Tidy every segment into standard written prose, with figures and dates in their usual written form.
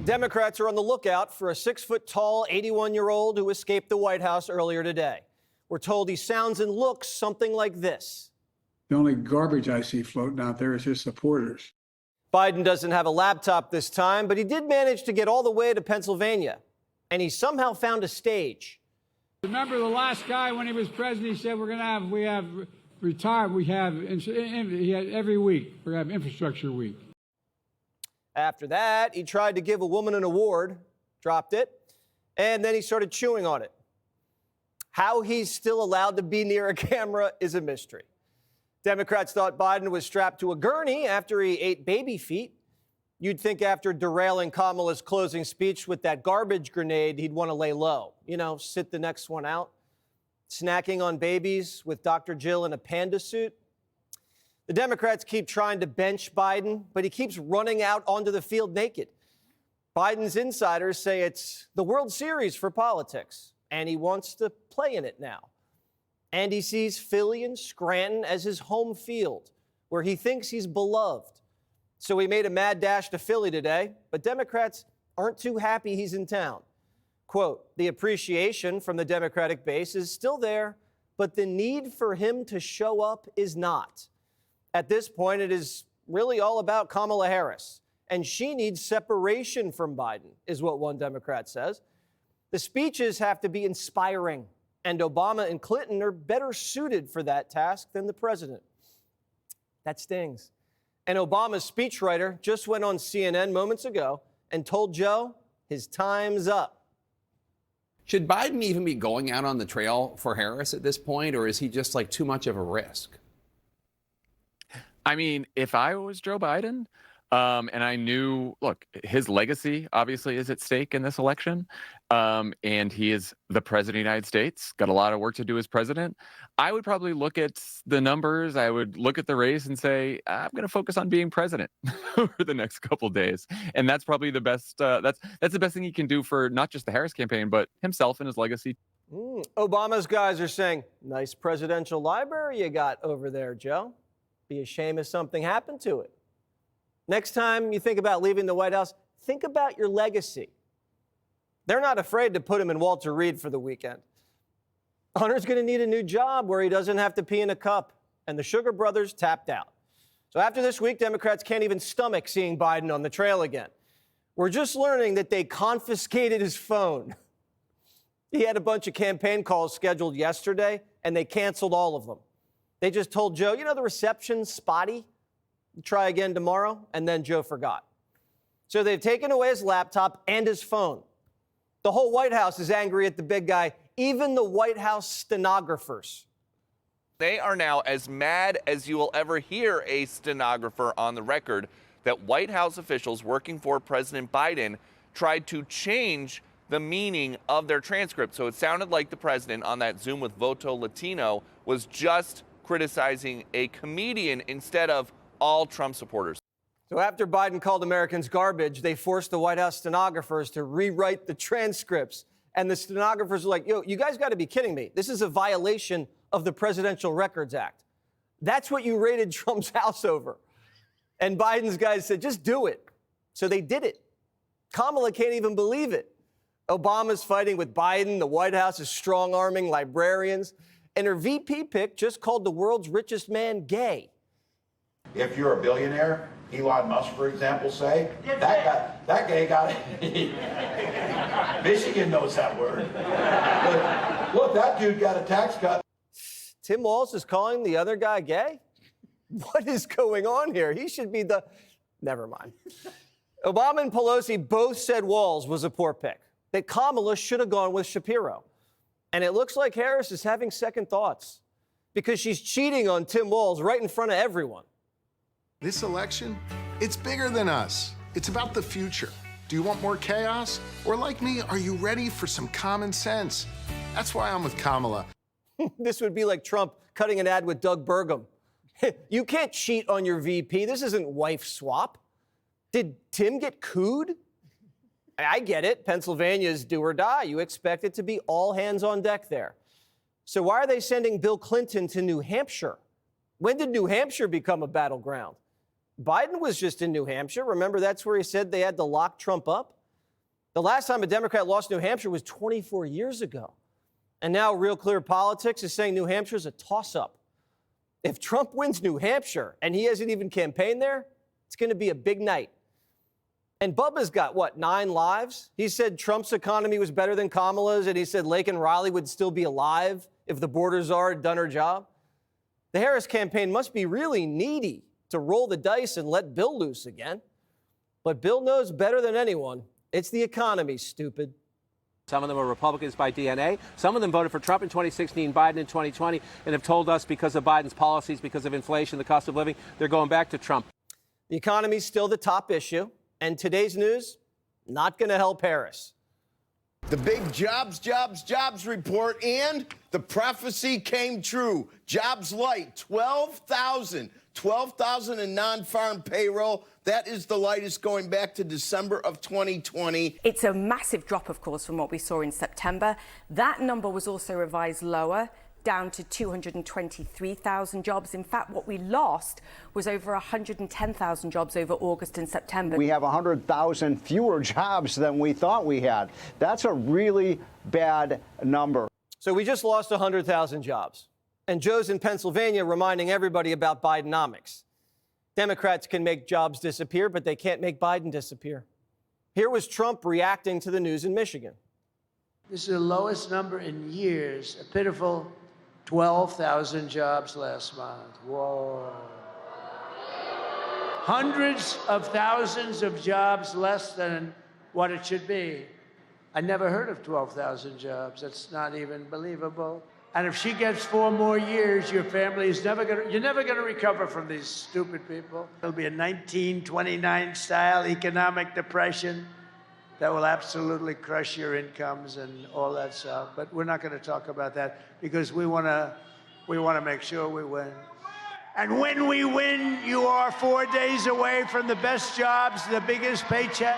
Democrats are on the lookout for a 6-foot-tall, 81-year-old who escaped the White House earlier today. We're told he sounds and looks something like this. The only garbage I see floating out there is his supporters. Biden doesn't have a laptop this time, but he did manage to get all the way to Pennsylvania. And he somehow found a stage. Remember the last guy when he was president, he said we have every week, we're going to have infrastructure week. After that, he tried to give a woman an award, dropped it, and then he started chewing on it. How he's still allowed to be near a camera is a mystery. Democrats thought Biden was strapped to a gurney after he ate baby feet. You'd think after derailing Kamala's closing speech with that garbage grenade, he'd want to lay low. You know, sit the next one out. Snacking on babies with Dr. Jill in a panda suit. The Democrats keep trying to bench Biden, but he keeps running out onto the field naked. Biden's insiders say it's the World Series for politics, and he wants to play in it now. And he sees Philly and Scranton as his home field, where he thinks he's beloved. So he made a mad dash to Philly today, but Democrats aren't too happy he's in town. Quote, the appreciation from the Democratic base is still there, but the need for him to show up is not. At this point, it is really all about Kamala Harris, and she needs separation from Biden, is what one Democrat says. The speeches have to be inspiring, and Obama and Clinton are better suited for that task than the president. That stings. And Obama's speechwriter just went on CNN moments ago and told Joe his time's up. Should Biden even be going out on the trail for Harris at this point, or is he just like too much of a risk? I mean, if I was Joe Biden and I knew, look, his legacy obviously is at stake in this election, and he is the president of the United States, got a lot of work to do as president, I would probably look at the numbers. I would look at the race and say, I'm going to focus on being president over the next couple of days. And that's probably the best. That's the best thing he can do for not just the Harris campaign, but himself and his legacy. Obama's guys are saying, nice presidential library you got over there, Joe. Be a shame if something happened to it. Next time you think about leaving the White House, think about your legacy. They're not afraid to put him in Walter Reed for the weekend. Hunter's going to need a new job where he doesn't have to pee in a cup, and the Sugar Brothers tapped out. So after this week, Democrats can't even stomach seeing Biden on the trail again. We're just learning that they confiscated his phone. He had a bunch of campaign calls scheduled yesterday, and they canceled all of them. They just told Joe, you know, the reception's spotty. Try again tomorrow. And then Joe forgot. So they've taken away his laptop and his phone. The whole White House is angry at the big guy, even the White House stenographers. They are now as mad as you will ever hear a stenographer on the record that White House officials working for President Biden tried to change the meaning of their transcript. So it sounded like the president on that Zoom with Voto Latino was just criticizing a comedian instead of all Trump supporters. So after Biden called Americans garbage, they forced the White House stenographers to rewrite the transcripts. And the stenographers were like, yo, you guys got to be kidding me. This is a violation of the Presidential Records Act. That's what you raided Trump's house over. And Biden's guys said, just do it. So they did it. Kamala can't even believe it. Obama's fighting with Biden. The White House is strong-arming librarians. And her VP pick just called the world's richest man gay. If you're a billionaire, Elon Musk, for example, say, that gay got it. Michigan knows that word. Look, that dude got a tax cut. Tim Walz is calling the other guy gay? What is going on here? He should be the... Never mind. Obama and Pelosi both said Walz was a poor pick, that Kamala should have gone with Shapiro. And it looks like Harris is having second thoughts because she's cheating on Tim Walz right in front of everyone. This election, it's bigger than us. It's about the future. Do you want more chaos? Or like me, are you ready for some common sense? That's why I'm with Kamala. This would be like Trump cutting an ad with Doug Burgum. You can't cheat on your VP. This isn't wife swap. Did Tim get cooed? I get it. Pennsylvania's do or die. You expect it to be all hands on deck there. So why are they sending Bill Clinton to New Hampshire? When did New Hampshire become a battleground? Biden was just in New Hampshire. Remember, that's where he said they had to lock Trump up? The last time a Democrat lost New Hampshire was 24 years ago. And now Real Clear Politics is saying New Hampshire is a toss-up. If Trump wins New Hampshire and he hasn't even campaigned there, it's going to be a big night. And Bubba's got, 9 lives? He said Trump's economy was better than Kamala's, and he said Lake and Riley would still be alive if the border czar had done her job. The Harris campaign must be really needy to roll the dice and let Bill loose again. But Bill knows better than anyone. It's the economy, stupid. Some of them are Republicans by DNA. Some of them voted for Trump in 2016, Biden in 2020, and have told us because of Biden's policies, because of inflation, the cost of living, they're going back to Trump. The economy's still the top issue, and today's news, not going to help Harris. The big jobs report, and the prophecy came true. Jobs light, 12,000 in non-farm payroll. That is the lightest going back to December of 2020. It's a massive drop, of course, from what we saw in September. That number was also revised lower, down to 223,000 jobs. In fact, what we lost was over 110,000 jobs over August and September. We have 100,000 fewer jobs than we thought we had. That's a really bad number. So we just lost 100,000 jobs. And Joe's in Pennsylvania reminding everybody about Bidenomics. Democrats can make jobs disappear, but they can't make Biden disappear. Here was Trump reacting to the news in Michigan. This is the lowest number in years, a pitiful 12,000 jobs last month. Whoa. Hundreds of thousands of jobs less than what it should be. I never heard of 12,000 jobs. That's not even believable. And if she gets 4 more years, your family is you're never gonna recover from these stupid people. It'll be a 1929 style economic depression that will absolutely crush your incomes and all that stuff. But we're not gonna talk about that because we wanna make sure we win. And when we win, you are 4 days away from the best jobs, the biggest paychecks,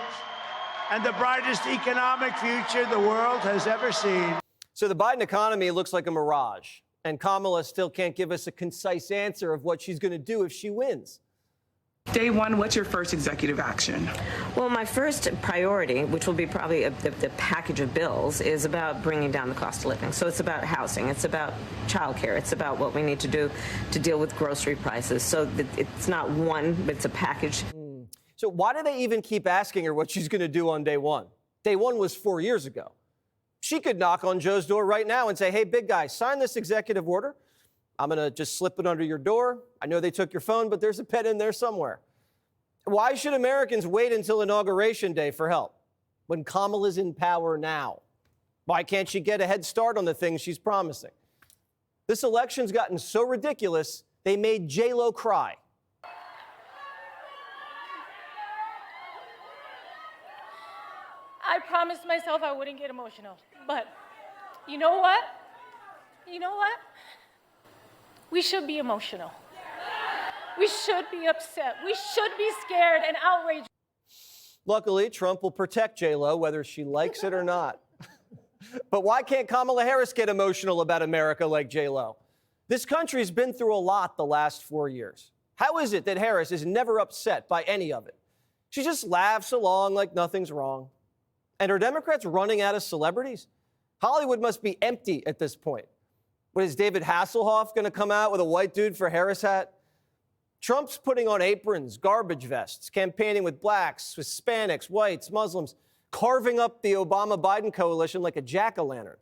and the brightest economic future the world has ever seen. So the Biden economy looks like a mirage, and Kamala still can't give us a concise answer of what she's going to do if she wins. Day one, what's your first executive action? Well, my first priority, which will be probably the package of bills, is about bringing down the cost of living. So it's about housing. It's about childcare. It's about what we need to do to deal with grocery prices. So it's not one, but it's a package. So why do they even keep asking her what she's going to do on day one? Day one was 4 years ago. She could knock on Joe's door right now and say, hey, big guy, sign this executive order. I'm going to just slip it under your door. I know they took your phone, but there's a pen in there somewhere. Why should Americans wait until Inauguration Day for help when Kamala's in power now? Why can't she get a head start on the things she's promising? This election's gotten so ridiculous, they made J-Lo cry. I promised myself I wouldn't get emotional, but you know what? We should be emotional. We should be upset. We should be scared and outraged. Luckily, Trump will protect J-Lo whether she likes it or not. But why can't Kamala Harris get emotional about America like J-Lo? This country's been through a lot the last 4 years. How is it that Harris is never upset by any of it? She just laughs along like nothing's wrong. And are Democrats running out of celebrities? Hollywood must be empty at this point. What, is David Hasselhoff going to come out with a white dude for Harris hat? Trump's putting on aprons, garbage vests, campaigning with blacks, Hispanics, whites, Muslims, carving up the Obama-Biden coalition like a jack-o'-lantern.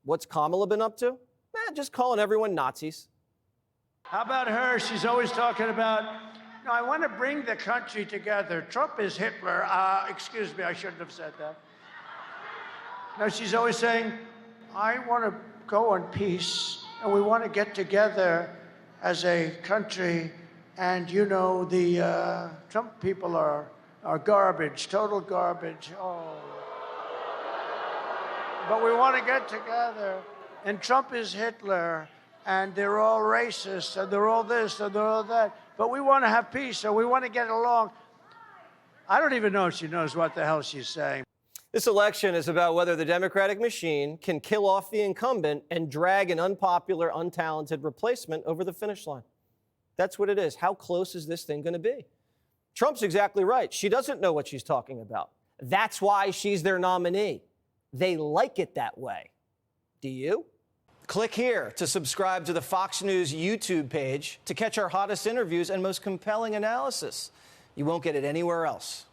What's Kamala been up to? Just calling everyone Nazis. How about her? She's always talking about, no, I want to bring the country together. Trump is Hitler. Excuse me, I shouldn't have said that. No, she's always saying, I want to go on peace, and we want to get together as a country. And, you know, the Trump people are garbage, total garbage. Oh. But we want to get together. And Trump is Hitler, and they're all racist, and they're all this, and they're all that. But we want to have peace, so we want to get along. I don't even know if she knows what the hell she's saying. This election is about whether the Democratic machine can kill off the incumbent and drag an unpopular, untalented replacement over the finish line. That's what it is. How close is this thing going to be? Trump's exactly right. She doesn't know what she's talking about. That's why she's their nominee. They like it that way. Do you? Click here to subscribe to the Fox News YouTube page to catch our hottest interviews and most compelling analysis. You won't get it anywhere else.